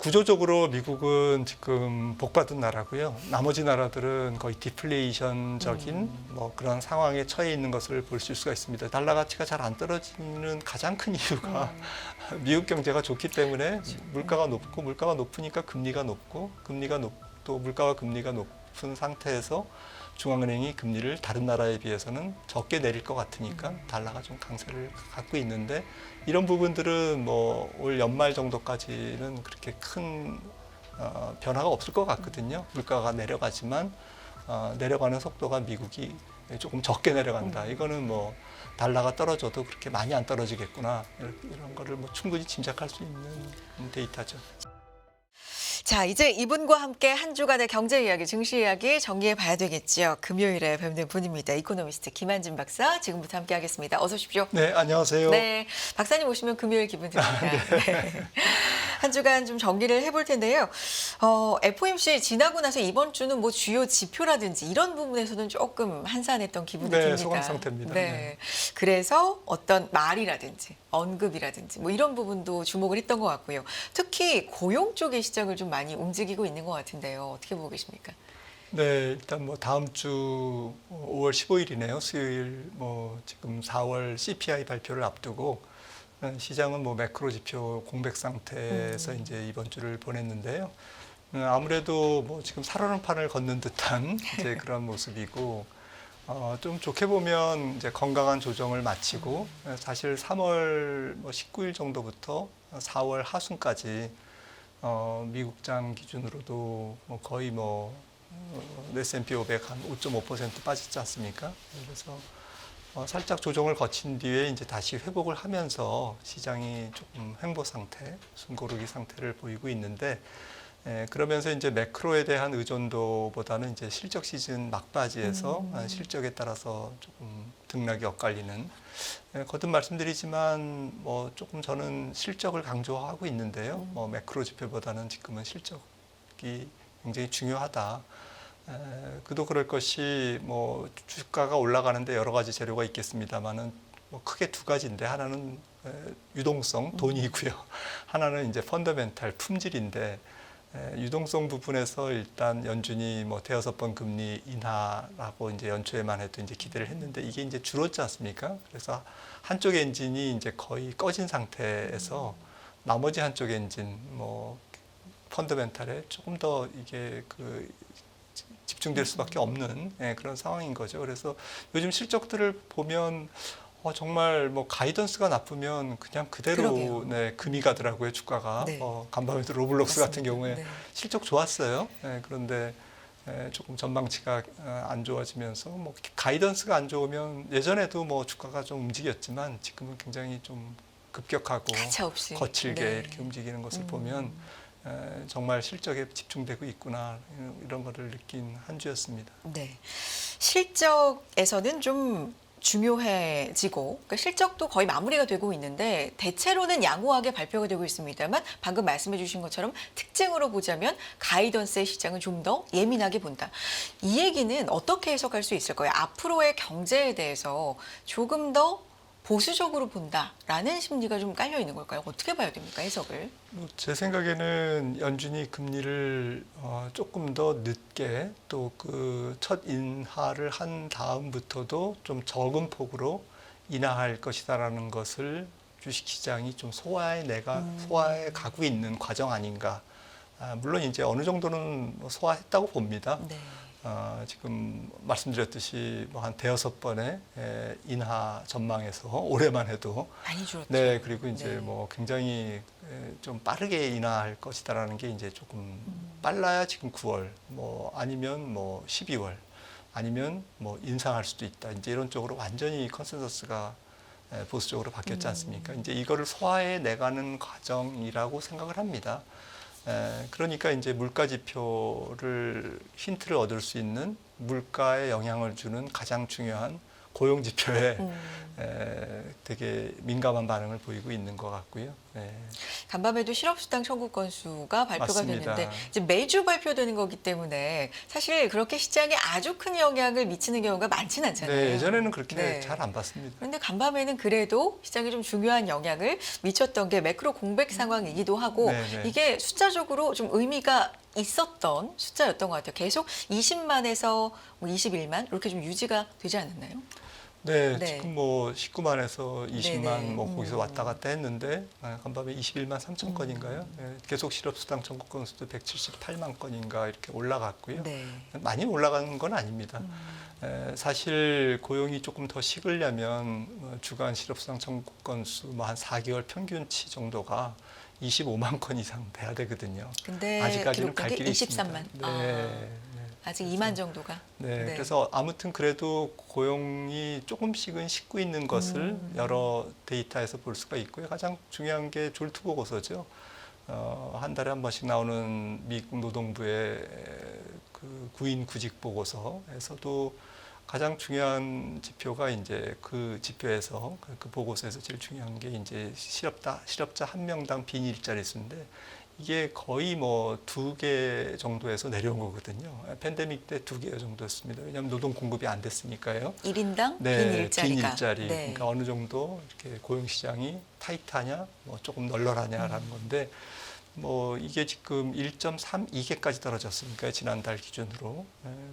구조적으로 미국은 지금 복받은 나라고요. 나머지 나라들은 거의 디플레이션적인 뭐 그런 상황에 처해 있는 것을 볼 수가 있습니다. 달러 가치가 잘 안 떨어지는 가장 큰 이유가 미국 경제가 좋기 때문에 물가가 높고 물가가 높으니까 금리가 높고 또 물가와 금리가 높은 상태에서 중앙은행이 금리를 다른 나라에 비해서는 적게 내릴 것 같으니까 달러가 좀 강세를 갖고 있는데 이런 부분들은 뭐 올 연말 정도까지는 그렇게 큰 변화가 없을 것 같거든요. 물가가 내려가지만 내려가는 속도가 미국이 조금 적게 내려간다. 이거는 뭐 달러가 떨어져도 그렇게 많이 안 떨어지겠구나. 이런 거를 뭐 충분히 짐작할 수 있는 데이터죠. 자, 이제 이분과 함께 한 주간의 경제 이야기, 증시 이야기 정리해 봐야 되겠죠. 금요일에 뵙는 분입니다. 이코노미스트 김한진 박사, 지금부터 함께 하겠습니다. 어서 오십시오. 네, 안녕하세요. 네, 박사님 오시면 금요일 기분 듭니다. 네. 한 주간 좀 정리를 해볼 텐데요. FOMC 지나고 나서 이번 주는 뭐 주요 지표라든지 이런 부분에서는 조금 한산했던 기분이 듭니다. 소강 상태입니다. 네. 그래서 어떤 말이라든지 언급이라든지 뭐 이런 부분도 주목을 했던 것 같고요. 특히 고용 쪽의 시장을 좀 많이 움직이고 있는 것 같은데요. 어떻게 보고 계십니까? 네, 일단 뭐 다음 주 5월 15일이네요. 수요일 뭐 지금 4월 CPI 발표를 앞두고 시장은 뭐 매크로 지표 공백 상태에서 이제 이번 주를 보냈는데요. 아무래도 뭐 지금 살얼음 판을 걷는 듯한 이제 그런 모습이고 좀 좋게 보면 이제 건강한 조정을 마치고 사실 3월 뭐 19일 정도부터 4월 하순까지 미국장 기준으로도 뭐 거의 뭐 S&P 500 한 5.5% 빠졌지 않습니까? 그래서 살짝 조정을 거친 뒤에 이제 다시 회복을 하면서 시장이 조금 횡보 상태, 숨고르기 상태를 보이고 있는데 그러면서 이제 매크로에 대한 의존도보다는 이제 실적 시즌 막바지에서 실적에 따라서 조금 등락이 엇갈리는 거듭 말씀드리지만 뭐 조금 저는 실적을 강조하고 있는데요. 뭐 매크로 지표보다는 지금은 실적이 굉장히 중요하다. 그도 그럴 것이 뭐 주가가 올라가는데 여러 가지 재료가 있겠습니다만은 뭐 크게 두 가지인데 하나는 유동성 돈이고요. 하나는 이제 펀더멘탈 품질인데 유동성 부분에서 일단 연준이 뭐 대여섯 번 금리 인하라고 이제 연초에만 해도 이제 기대를 했는데 이게 이제 줄었지 않습니까? 그래서 한쪽 엔진이 이제 거의 꺼진 상태에서 나머지 한쪽 엔진 뭐 펀더멘탈에 조금 더 이게 집중될 수밖에 없는 그런 상황인 거죠. 그래서 요즘 실적들을 보면 정말 뭐 가이던스가 나쁘면 그냥 그대로 금이 가더라고요, 주가가. 네. 간밤에도 로블록스 맞습니다. 같은 경우에 네. 실적 좋았어요. 그런데 조금 전망치가 안 좋아지면서 뭐 가이던스가 안 좋으면 예전에도 뭐 주가가 좀 움직였지만 지금은 굉장히 좀 급격하고 가차없이. 거칠게 네. 이렇게 움직이는 것을 보면 정말 실적에 집중되고 있구나 이런 거를 느낀 한 주였습니다. 네. 실적에서는 좀 중요해지고 그러니까 실적도 거의 마무리가 되고 있는데 대체로는 양호하게 발표가 되고 있습니다만 방금 말씀해 주신 것처럼 특징으로 보자면 가이던스의 시장은 좀 더 예민하게 본다. 이 얘기는 어떻게 해석할 수 있을까요? 앞으로의 경제에 대해서 조금 더 보수적으로 본다라는 심리가 좀 깔려 있는 걸까요? 어떻게 봐야 됩니까? 해석을. 제 생각에는 연준이 금리를 조금 더 늦게 또 그 첫 인하를 한 다음부터도 좀 적은 폭으로 인하할 것이다라는 것을 주식시장이 좀 소화해 가고 있는 과정 아닌가. 물론 이제 어느 정도는 소화했다고 봅니다. 네. 지금 말씀드렸듯이 뭐 한 대여섯 번의 인하 전망에서 올해만 해도 많이 줄었죠. 네, 그리고 이제 네. 뭐 굉장히 좀 빠르게 인하할 것이다라는 게 이제 조금 빨라야 지금 9월, 뭐 아니면 뭐 12월, 아니면 뭐 인상할 수도 있다. 이제 이런 쪽으로 완전히 컨센서스가 보수적으로 바뀌었지 않습니까? 이제 이거를 소화해 내가는 과정이라고 생각을 합니다. 그러니까 이제 물가 지표를 힌트를 얻을 수 있는 물가에 영향을 주는 가장 중요한 고용 지표에 되게 민감한 반응을 보이고 있는 것 같고요. 네. 간밤에도 실업수당 청구 건수가 발표가 맞습니다. 됐는데 이제 매주 발표되는 거기 때문에 사실 그렇게 시장에 아주 큰 영향을 미치는 경우가 많지는 않잖아요. 네, 예전에는 그렇게 네. 잘 안 봤습니다. 그런데 간밤에는 그래도 시장에 좀 중요한 영향을 미쳤던 게 매크로 공백 상황이기도 하고 네, 네. 이게 숫자적으로 좀 의미가 있었던 숫자였던 것 같아요. 계속 20만에서 뭐 21만 이렇게 좀 유지가 되지 않았나요? 네, 네. 지금 뭐 19만에서 20만 네네. 뭐 거기서 왔다 갔다 했는데 간밤에 21만 3천 건인가요? 네, 계속 실업수당 청구 건수도 178만 건인가 이렇게 올라갔고요. 네. 많이 올라가는 건 아닙니다. 사실 고용이 조금 더 식으려면 주간 실업수당 청구 건수 뭐 한 4개월 평균치 정도가 25만 건 이상 돼야 되거든요. 근데 아직까지는 기록된 갈 게 길이 23만. 있습니다. 네. 아직 2만 정도가. 네, 그래서 아무튼 그래도 고용이 조금씩은 식고 있는 것을 여러 데이터에서 볼 수가 있고요. 가장 중요한 게 졸트 보고서죠. 한 달에 한 번씩 나오는 미국 노동부의 그 구인 구직 보고서에서도 가장 중요한 지표가 이제 그 지표에서 그 보고서에서 제일 중요한 게 이제 실업자 한 명당 빈 일자리 수인데 이게 거의 뭐 2개 정도에서 내려온 거거든요. 팬데믹 때 2개 정도였습니다. 왜냐하면 노동 공급이 안 됐으니까요. 1인당 네, 빈 일자리가. 빈 일자리. 네. 그러니까 어느 정도 이렇게 고용 시장이 타이트하냐, 뭐 조금 널널하냐라는 건데, 뭐 이게 지금 1.32개까지 떨어졌으니까 지난달 기준으로.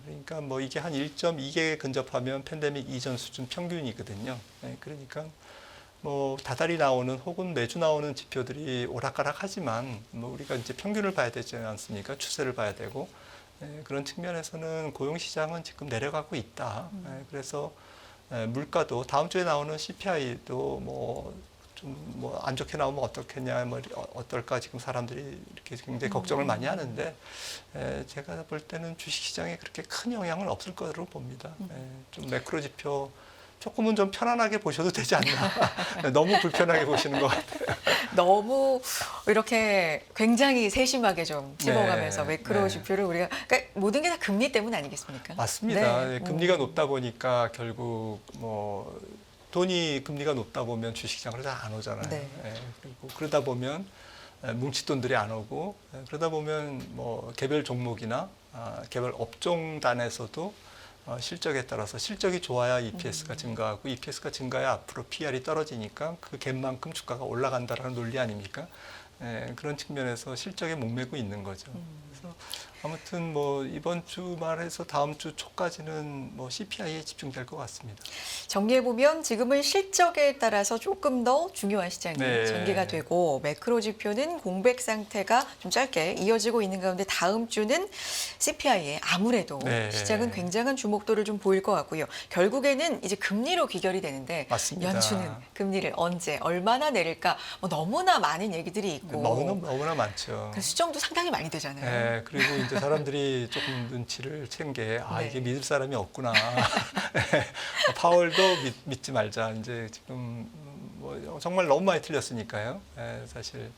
그러니까 뭐 이게 한 1.2개 근접하면 팬데믹 이전 수준 평균이거든요. 그러니까 뭐 다달이 나오는 혹은 매주 나오는 지표들이 오락가락하지만 뭐 우리가 이제 평균을 봐야 되지 않습니까? 추세를 봐야 되고 그런 측면에서는 고용 시장은 지금 내려가고 있다. 그래서 물가도 다음 주에 나오는 CPI도 뭐 좀 뭐 안 좋게 나오면 어떻겠냐, 뭐 어떨까 지금 사람들이 이렇게 굉장히 걱정을 많이 하는데 제가 볼 때는 주식 시장에 그렇게 큰 영향은 없을 거로 봅니다. 좀 매크로 지표 조금은 좀 편안하게 보셔도 되지 않나. 너무 불편하게 보시는 것 같아요. 너무 이렇게 굉장히 세심하게 좀 집어가면서 네, 매크로 네. 지표를 우리가 그러니까 모든 게 다 금리 때문 아니겠습니까? 맞습니다. 네. 금리가 높다 보니까 결국 뭐 돈이 금리가 높다 보면 주식시장으로 잘 안 오잖아요. 네. 그리고 그러다 보면 뭉칫돈들이 안 오고 그러다 보면 뭐 개별 종목이나 개별 업종단에서도 실적에 따라서 실적이 좋아야 EPS가 증가하고 EPS가 증가해야 앞으로 PR이 떨어지니까 그 갭만큼 주가가 올라간다라는 논리 아닙니까? 그런 측면에서 실적에 목매고 있는 거죠. 그래서 아무튼 뭐 이번 주말에서 다음 주 초까지는 뭐 CPI에 집중될 것 같습니다. 정리해 보면 지금은 실적에 따라서 조금 더 중요한 시장이 네. 전개가 되고 매크로 지표는 공백 상태가 좀 짧게 이어지고 있는 가운데 다음 주는 CPI에 아무래도 네. 시장은 굉장한 주목도를 좀 보일 것 같고요. 결국에는 이제 금리로 귀결이 되는데 맞습니다. 연준은 금리를 언제 얼마나 내릴까 뭐 너무나 많은 얘기들이 있고 너무나 많죠. 그 수정도 상당히 많이 되잖아요. 네, 그리고 이제 사람들이 조금 눈치를 챈 게, 네. 이게 믿을 사람이 없구나. 파월도 믿지 말자. 이제 지금 뭐 정말 너무 많이 틀렸으니까요. 사실.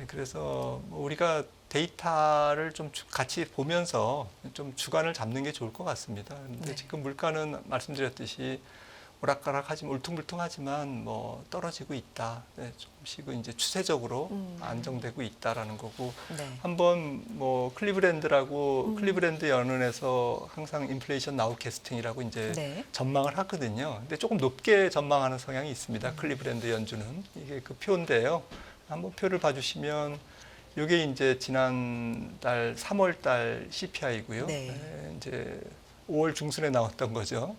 그래서 뭐 우리가 데이터를 좀 같이 보면서 좀 주관을 잡는 게 좋을 것 같습니다. 근데 네. 지금 물가는 말씀드렸듯이 오락가락하지만 울퉁불퉁하지만 뭐 떨어지고 있다. 조금씩은 이제 추세적으로 안정되고 있다라는 거고. 네. 한번 뭐 클리브랜드 연은에서 항상 인플레이션 나우캐스팅이라고 이제 네. 전망을 하거든요. 근데 조금 높게 전망하는 성향이 있습니다. 클리브랜드 연준은 이게 그 표인데요. 한번 표를 봐주시면 이게 이제 지난달 3월달 CPI고요. 네. 이제 5월 중순에 나왔던 거죠.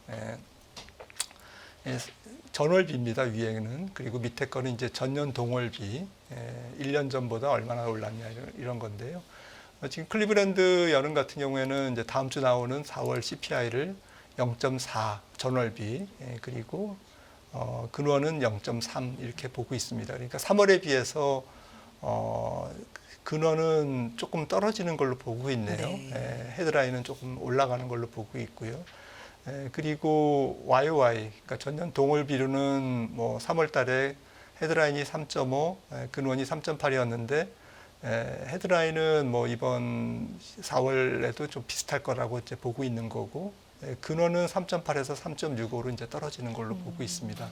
전월비입니다. 위에는. 그리고 밑에 거는 이제 전년 동월비. 1년 전보다 얼마나 올랐냐 이런 건데요. 지금 클리브랜드 연은 같은 경우에는 이제 다음 주 나오는 4월 CPI를 0.4 전월비 그리고 근원은 0.3 이렇게 보고 있습니다. 그러니까 3월에 비해서 근원은 조금 떨어지는 걸로 보고 있네요. 네. 헤드라인은 조금 올라가는 걸로 보고 있고요. 그리고 YOY, 그러니까 전년 동월비로는 뭐 3월 달에 헤드라인이 3.5, 근원이 3.8이었는데 헤드라인은 뭐 이번 4월에도 좀 비슷할 거라고 이제 보고 있는 거고 근원은 3.8에서 3.65로 이제 떨어지는 걸로 보고 있습니다.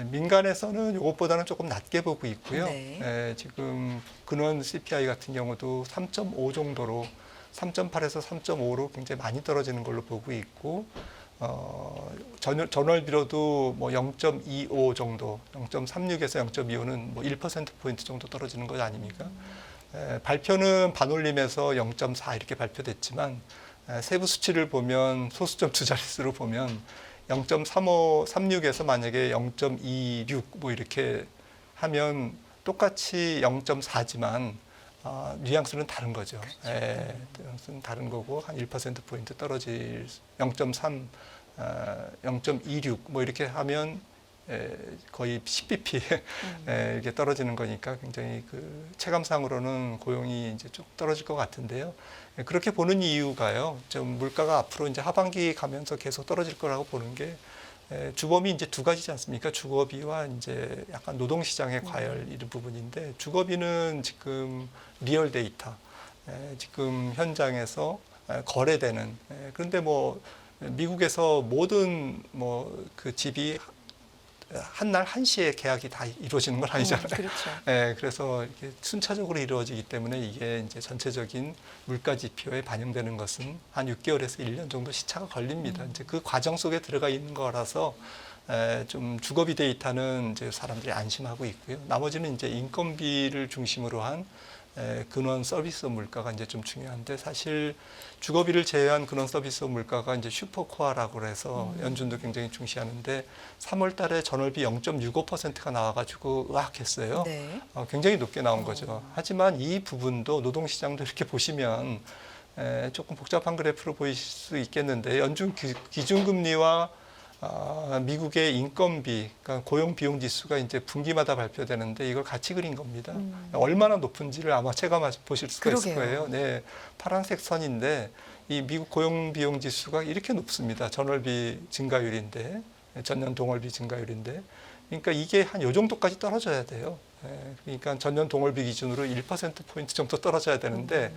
민간에서는 이것보다는 조금 낮게 보고 있고요. 네. 지금 근원 CPI 같은 경우도 3.5 정도로 3.8에서 3.5로 굉장히 많이 떨어지는 걸로 보고 있고 전월비로도 뭐 0.25 정도, 0.36에서 0.25는 뭐 1%포인트 정도 떨어지는 것 아닙니까? 발표는 반올림에서 0.4 이렇게 발표됐지만 세부 수치를 보면 소수점 두 자릿수로 보면 0.35, 36에서 만약에 0.26 뭐 이렇게 하면 똑같이 0.4지만 뉘앙스는 다른 거죠. 뉘앙스는 다른 거고 한 1%포인트 떨어질 0.3, 0.26 뭐 이렇게 하면 거의 10bp 이렇게 떨어지는 거니까 굉장히 그 체감상으로는 고용이 이제 좀 떨어질 것 같은데요. 그렇게 보는 이유가요. 좀 물가가 앞으로 이제 하반기 가면서 계속 떨어질 거라고 보는 게 주범이 이제 두 가지지 않습니까? 주거비와 이제 약간 노동시장의 과열 이런 부분인데 주거비는 지금 리얼 데이터 지금 현장에서 거래되는 그런데 뭐 미국에서 모든 뭐 그 집이 한날 한시에 계약이 다 이루어지는 건 아니잖아요. 그렇죠. 그래서 이렇게 순차적으로 이루어지기 때문에 이게 이제 전체적인 물가 지표에 반영되는 것은 한 6개월에서 1년 정도 시차가 걸립니다. 이제 그 과정 속에 들어가 있는 거라서 좀 주거비 데이터는 이제 사람들이 안심하고 있고요. 나머지는 이제 인건비를 중심으로 한 근원 서비스 물가가 이제 좀 중요한데 사실 주거비를 제외한 근원 서비스 물가가 이제 슈퍼코어라고 해서 연준도 굉장히 중시하는데 3월 달에 전월비 0.65%가 나와가지고 의학했어요. 네. 굉장히 높게 나온 거죠. 하지만 이 부분도 노동시장도 이렇게 보시면 조금 복잡한 그래프로 보일 수 있겠는데 연준 기준금리와 미국의 인건비, 그러니까 고용 비용 지수가 이제 분기마다 발표되는데 이걸 같이 그린 겁니다. 얼마나 높은지를 아마 체감해 보실 수가 있을 거예요. 네, 파란색 선인데 이 미국 고용 비용 지수가 이렇게 높습니다. 전월비 증가율인데 전년 동월비 증가율인데 그러니까 이게 한 요 정도까지 떨어져야 돼요. 그러니까 전년 동월비 기준으로 1%포인트 정도 떨어져야 되는데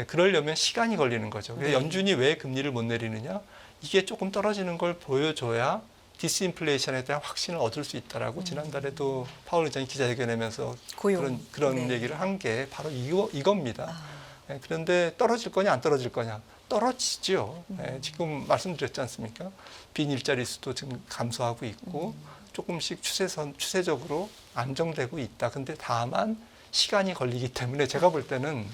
그러려면 시간이 걸리는 거죠. 그래서 연준이 왜 금리를 못 내리느냐? 이게 조금 떨어지는 걸 보여줘야 디스인플레이션에 대한 확신을 얻을 수 있다라고 지난달에도 파월 의장이 기자회견하면서 그런 얘기를 한 게 바로 이겁니다. 그런데 떨어질 거냐 안 떨어질 거냐? 떨어지죠. 지금 말씀드렸지 않습니까? 빈 일자리 수도 지금 감소하고 있고 조금씩 추세적으로 안정되고 있다. 근데 다만 시간이 걸리기 때문에 제가 볼 때는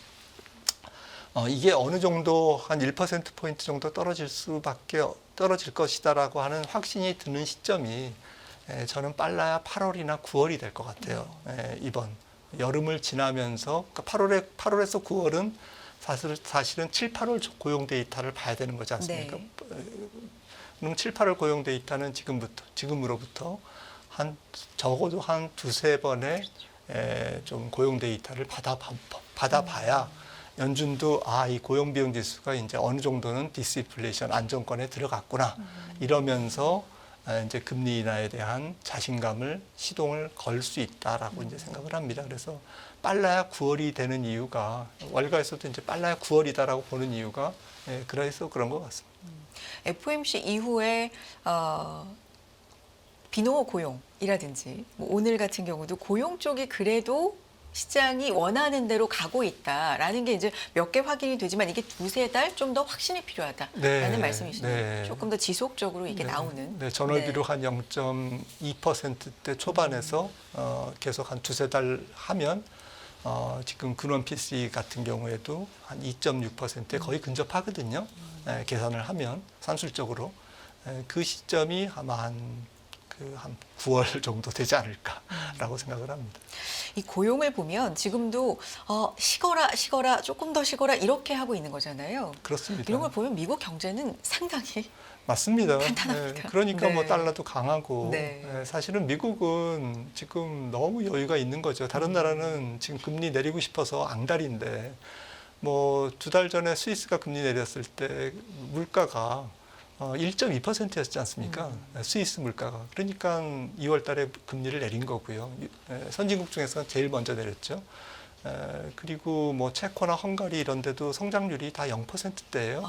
이게 어느 정도 한 1%포인트 정도 떨어질 것이다라고 하는 확신이 드는 시점이 저는 빨라야 8월이나 9월이 될 것 같아요. 이번 여름을 지나면서 그러니까 8월에서 9월은 사실은 7, 8월 고용 데이터를 봐야 되는 거지 않습니까? 네. 그럼 7, 8월 고용 데이터는 지금으로부터 적어도 한 두세 번의 좀 고용 데이터를 받아봐야 연준도 이 고용 비용 지수가 이제 어느 정도는 디스인플레이션 안정권에 들어갔구나 이러면서 이제 금리 인하에 대한 자신감을 시동을 걸 수 있다라고 이제 생각을 합니다. 그래서 빨라야 9월이 되는 이유가 월가에서도 이제 빨라야 9월이다라고 보는 이유가 그래서 그런 것 같습니다. FOMC 이후에 비노 고용이라든지 뭐 오늘 같은 경우도 고용 쪽이 그래도 시장이 원하는 대로 가고 있다라는 게 이제 몇 개 확인이 되지만 이게 두세 달 좀 더 확신이 필요하다라는 말씀이시네요. 조금 더 지속적으로 이게 나오는. 네, 전월비로 한 0.2%대 초반에서 계속 한 두세 달 하면 지금 근원 PC 같은 경우에도 한 2.6%에 거의 근접하거든요. 계산을 하면 산술적으로 그 시점이 아마 한 9월 정도 되지 않을까라고 생각을 합니다. 이 고용을 보면 지금도 식어라 조금 더 식어라 이렇게 하고 있는 거잖아요. 그렇습니다. 이런 걸 보면 미국 경제는 상당히 맞습니다. 단단합니다. 그러니까 뭐 네. 달러도 강하고 네. 사실은 미국은 지금 너무 여유가 있는 거죠. 다른 나라는 지금 금리 내리고 싶어서 앙달인데 뭐 2달 전에 스위스가 금리 내렸을 때 물가가 1.2%였지 않습니까? 스위스 물가가. 그러니까 2월 달에 금리를 내린 거고요. 선진국 중에서 제일 먼저 내렸죠. 그리고 뭐 체코나 헝가리 이런 데도 성장률이 다 0%대예요.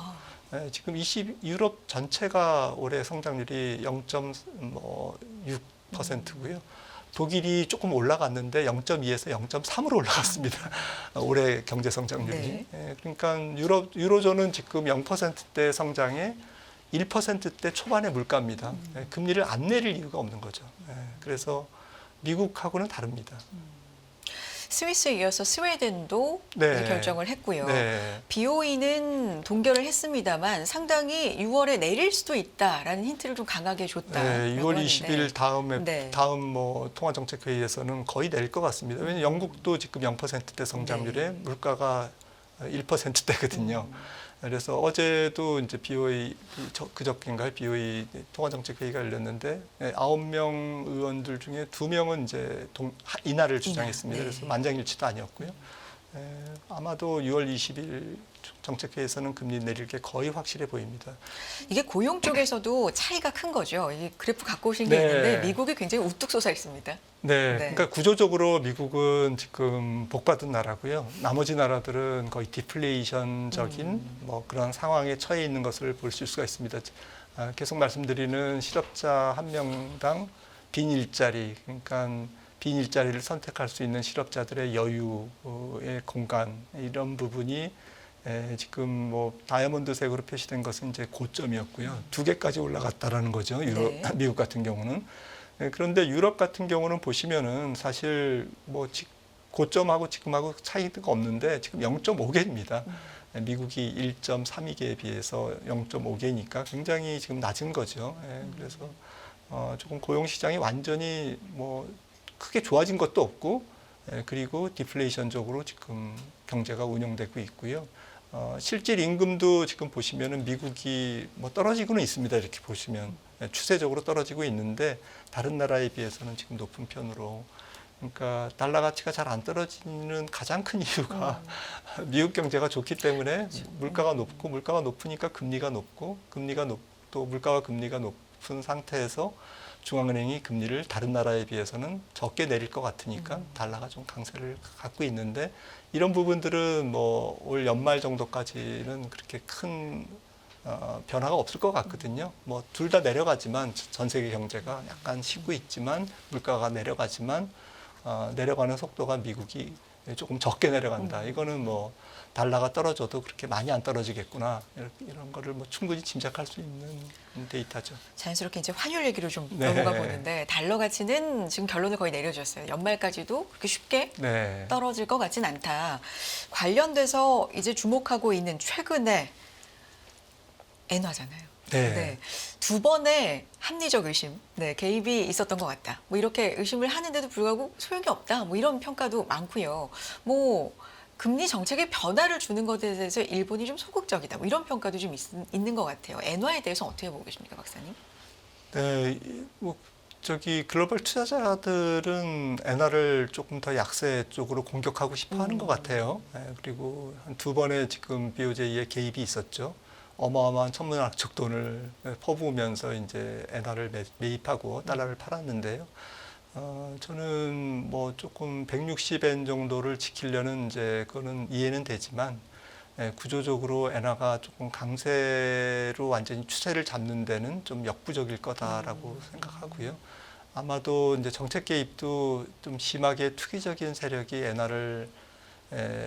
지금 유럽 전체가 올해 성장률이 0.6 0.8%고요. 독일이 조금 올라갔는데 0.2에서 0.3으로 올라갔습니다. 올해 경제 성장률이. 네. 그러니까 유로존은 지금 0%대 성장에 1%대 초반의 물가입니다. 금리를 안 내릴 이유가 없는 거죠. 그래서 미국하고는 다릅니다. 스위스에 이어서 스웨덴도 네. 이제 결정을 했고요. 네. BOE는 동결을 했습니다만 상당히 6월에 내릴 수도 있다라는 힌트를 좀 강하게 줬다. 네, 6월 20일 다음에 네. 다음 뭐 통화정책회의에서는 거의 내릴 것 같습니다. 왜냐하면 영국도 지금 0%대 성장률에 네. 물가가 1%대거든요. 그래서 어제도 이제 BOE 그저께인가요? BOE 통화정책회의가 열렸는데 9명 의원들 중에 2명은 이제 인하를 주장했습니다. 네. 그래서 만장일치도 아니었고요. 아마도 6월 20일 정책회의에서는 금리 내릴 게 거의 확실해 보입니다. 이게 고용 쪽에서도 차이가 큰 거죠. 이 그래프 갖고 오신 게 네. 있는데 미국이 굉장히 우뚝 솟아 있습니다. 네, 네. 그러니까 구조적으로 미국은 지금 복받은 나라고요. 나머지 나라들은 거의 디플레이션적인 뭐 그런 상황에 처해 있는 것을 볼 수가 있습니다. 계속 말씀드리는 실업자 한 명당 빈 일자리, 그러니까 빈 일자리를 선택할 수 있는 실업자들의 여유의 공간 이런 부분이 지금 뭐 다이아몬드색으로 표시된 것은 이제 고점이었고요. 2개까지 올라갔다라는 거죠. 네. 미국 같은 경우는. 그런데 유럽 같은 경우는 보시면은 사실 뭐 고점하고 지금하고 차이가 없는데 지금 0.5개입니다. 미국이 1.32개에 비해서 0.5개니까 굉장히 지금 낮은 거죠. 그래서 조금 고용 시장이 완전히 뭐 크게 좋아진 것도 없고, 그리고 디플레이션적으로 지금 경제가 운영되고 있고요. 실질 임금도 지금 보시면은 미국이 뭐 떨어지고는 있습니다. 이렇게 보시면 추세적으로 떨어지고 있는데 다른 나라에 비해서는 지금 높은 편으로. 그러니까 달러 가치가 잘 안 떨어지는 가장 큰 이유가 미국 경제가 좋기 때문에 물가가 높고 물가가 높으니까 금리가 높고 또 물가와 금리가 높은 상태에서 중앙은행이 금리를 다른 나라에 비해서는 적게 내릴 것 같으니까 달러가 좀 강세를 갖고 있는데 이런 부분들은 뭐 올 연말 정도까지는 그렇게 큰 변화가 없을 것 같거든요. 뭐 둘 다 내려가지만 전 세계 경제가 약간 쉬고 있지만 물가가 내려가지만 내려가는 속도가 미국이 조금 적게 내려간다. 이거는 뭐 달러가 떨어져도 그렇게 많이 안 떨어지겠구나. 이런 거를 뭐 충분히 짐작할 수 있는 데이터죠. 자연스럽게 이제 환율 얘기로 좀 네. 넘어가 보는데 달러 가치는 지금 결론을 거의 내려줬어요. 연말까지도 그렇게 쉽게 네. 떨어질 것 같진 않다. 관련돼서 이제 주목하고 있는 최근에 엔화잖아요. 네. 두 번의 합리적 의심, 개입이 있었던 것 같다. 뭐 이렇게 의심을 하는데도 불구하고 소용이 없다. 뭐 이런 평가도 많고요. 뭐 금리 정책에 변화를 주는 것에 대해서 일본이 좀 소극적이다. 뭐 이런 평가도 좀 있는 것 같아요. 엔화에 대해서 어떻게 보고 계십니까, 박사님? 네, 뭐 저기 글로벌 투자자들은 엔화를 조금 더 약세 쪽으로 공격하고 싶어하는 것 같아요. 그리고 한 2번의 지금 BOJ의 개입이 있었죠. 어마어마한 천문학적 돈을 퍼부으면서 이제 엔화를 매입하고 달러를 팔았는데요. 저는 뭐 조금 160엔 정도를 지키려는 이제 그거는 이해는 되지만 구조적으로 엔화가 조금 강세로 완전히 추세를 잡는 데는 좀 역부족일 거다라고 생각하고요. 아마도 이제 정책 개입도 좀 심하게 투기적인 세력이 엔화를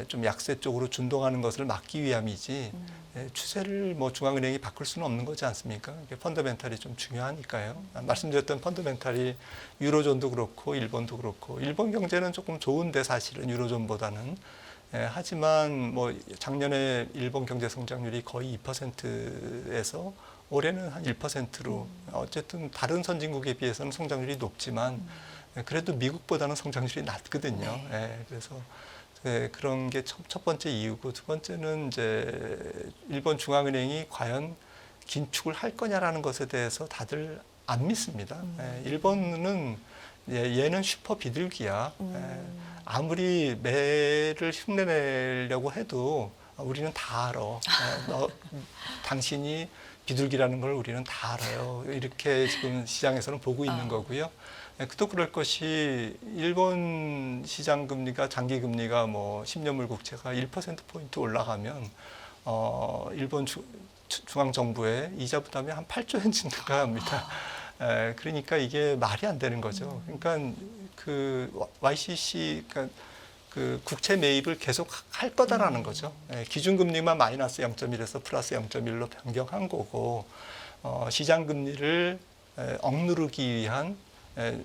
좀 약세 쪽으로 준동하는 것을 막기 위함이지 추세를 뭐 중앙은행이 바꿀 수는 없는 거지 않습니까? 이게 펀더멘탈이 좀 중요하니까요. 말씀드렸던 펀더멘탈이 유로존도 그렇고 일본도 그렇고 일본 경제는 조금 좋은데 사실은 유로존보다는 하지만 뭐 작년에 일본 경제 성장률이 거의 2%에서 올해는 한 1%로 어쨌든 다른 선진국에 비해서는 성장률이 높지만 그래도 미국보다는 성장률이 낮거든요. 그래서 그런 게 첫 번째 이유고 두 번째는 이제 일본 중앙은행이 과연 긴축을 할 거냐라는 것에 대해서 다들 안 믿습니다. 일본은 얘는 슈퍼 비둘기야. 아무리 매를 흉내내려고 해도 우리는 다 알아. 당신이 비둘기라는 걸 우리는 다 알아요. 이렇게 지금 시장에서는 보고 있는 거고요. 또 그럴 것이 일본 시장 금리가 장기 금리가 뭐 10년물 국채가 1%포인트 올라가면 일본 중앙 정부의 이자 부담이 한 8조 엔 증가합니다. 그러니까 이게 말이 안 되는 거죠. 그러니까 그 YCC 그러니까 그 국채 매입을 계속 할 거다라는 거죠. 기준금리만 마이너스 0.1에서 플러스 0.1로 변경한 거고 시장 금리를 억누르기 위한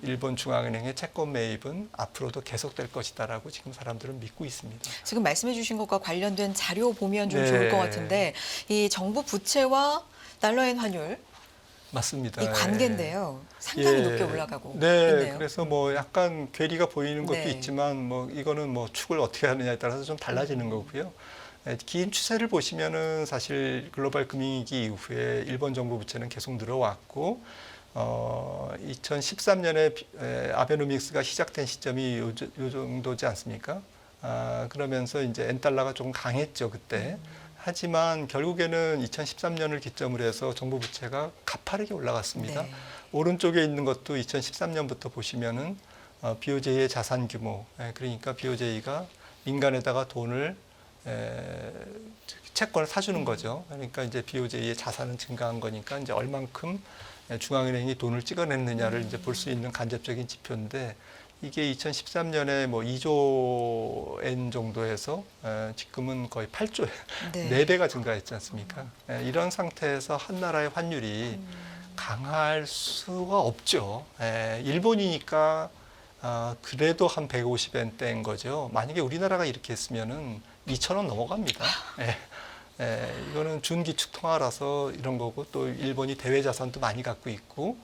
일본 중앙은행의 채권 매입은 앞으로도 계속될 것이다라고 지금 사람들은 믿고 있습니다. 지금 말씀해 주신 것과 관련된 자료 보면 좀 네. 좋을 것 같은데 이 정부 부채와 달러엔 환율 맞습니다. 이 관계인데요. 상당히 높게 올라가고 네, 있네요. 그래서 뭐 약간 괴리가 보이는 것도 네. 있지만 뭐 이거는 뭐 축을 어떻게 하느냐에 따라서 좀 달라지는 거고요. 긴 추세를 보시면은 사실 글로벌 금융위기 이후에 일본 정부 부채는 계속 늘어왔고 2013년에 아베노믹스가 시작된 시점이 요 정도지 않습니까? 그러면서 이제 엔달러가 조금 강했죠 그때. 하지만 결국에는 2013년을 기점으로 해서 정부 부채가 가파르게 올라갔습니다. 네. 오른쪽에 있는 것도 2013년부터 보시면은 BOJ의 자산 규모, 그러니까 BOJ가 민간에다가 돈을 채권을 사주는 거죠. 그러니까 이제 BOJ의 자산은 증가한 거니까 이제 얼만큼 중앙은행이 돈을 찍어냈느냐를 이제 볼 수 있는 간접적인 지표인데 이게 2013년에 뭐 2조 엔 정도에서 지금은 거의 8조, 네. 4배가 증가했지 않습니까? 이런 상태에서 한 나라의 환율이 강할 수가 없죠. 일본이니까 그래도 한 150엔대인 거죠. 만약에 우리나라가 이렇게 했으면은 2,000원 넘어갑니다. 이거는 준기축 통화라서 이런 거고 또 일본이 대외 자산도 많이 갖고 있고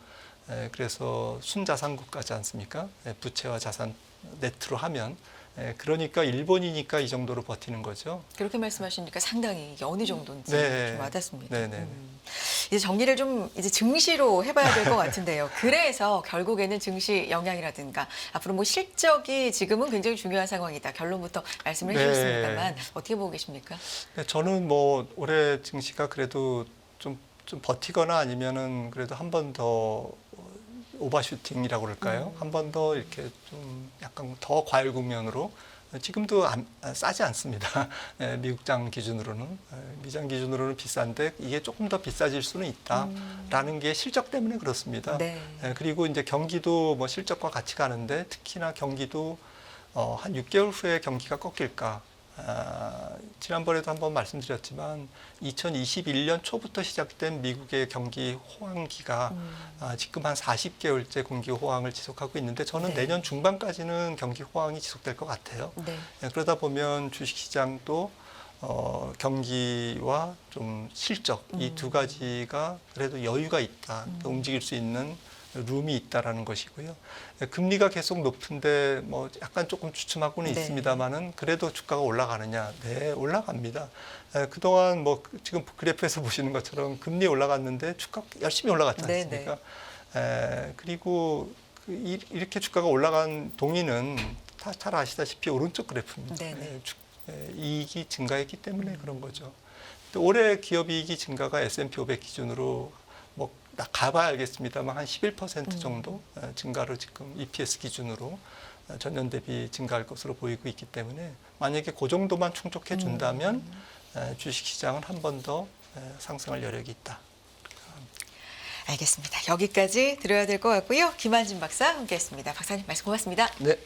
그래서 순자산 국가지 않습니까? 부채와 자산 네트로 하면 그러니까 일본이니까 이 정도로 버티는 거죠. 그렇게 말씀하시니까 상당히 이게 어느 정도인지 네. 좀 와닿습니다. 네네. 이제 정리를 좀 이제 증시로 해봐야 될 것 같은데요. 그래서 결국에는 증시 영향이라든가 앞으로 뭐 실적이 지금은 굉장히 중요한 상황이다. 결론부터 말씀을 네. 해주셨습니다만 어떻게 보고 계십니까? 저는 뭐 올해 증시가 그래도 좀 버티거나 아니면은 그래도 한 번 더 오버슈팅이라고 그럴까요? 한 번 더 이렇게 좀 약간 더 과열 국면으로 지금도 싸지 않습니다. 미국장 기준으로는 미장 기준으로는 비싼데 이게 조금 더 비싸질 수는 있다라는 게 실적 때문에 그렇습니다. 네. 그리고 이제 경기도 뭐 실적과 같이 가는데 특히나 경기도 한 6개월 후에 경기가 꺾일까? 지난번에도 한번 말씀드렸지만 2021년 초부터 시작된 미국의 경기 호황기가 지금 한 40개월째 경기 호황을 지속하고 있는데 저는 네. 내년 중반까지는 경기 호황이 지속될 것 같아요. 네. 그러다 보면 주식시장도 경기와 좀 실적 이 두 가지가 그래도 여유가 있다, 움직일 수 있는 룸이 있다라는 것이고요. 금리가 계속 높은데 뭐 약간 조금 주춤하고는 네. 있습니다만은 그래도 주가가 올라가느냐? 네, 올라갑니다. 그동안 뭐 지금 그래프에서 보시는 것처럼 금리 올라갔는데 주가 열심히 올라갔지 네, 않습니까? 그리고 이렇게 주가가 올라간 동의는 다 잘 아시다시피 오른쪽 그래프입니다. 네, 네. 이익이 증가했기 때문에 그런 거죠. 또 올해 기업이익이 증가가 S&P 500 기준으로 뭐 가봐야 알겠습니다만 한 11% 정도 증가로 지금 EPS 기준으로 전년 대비 증가할 것으로 보이고 있기 때문에 만약에 그 정도만 충족해 준다면 주식시장은 한 번 더 상승할 여력이 있다. 알겠습니다. 여기까지 들어야 될 것 같고요. 김한진 박사 함께했습니다. 박사님 말씀 고맙습니다. 네.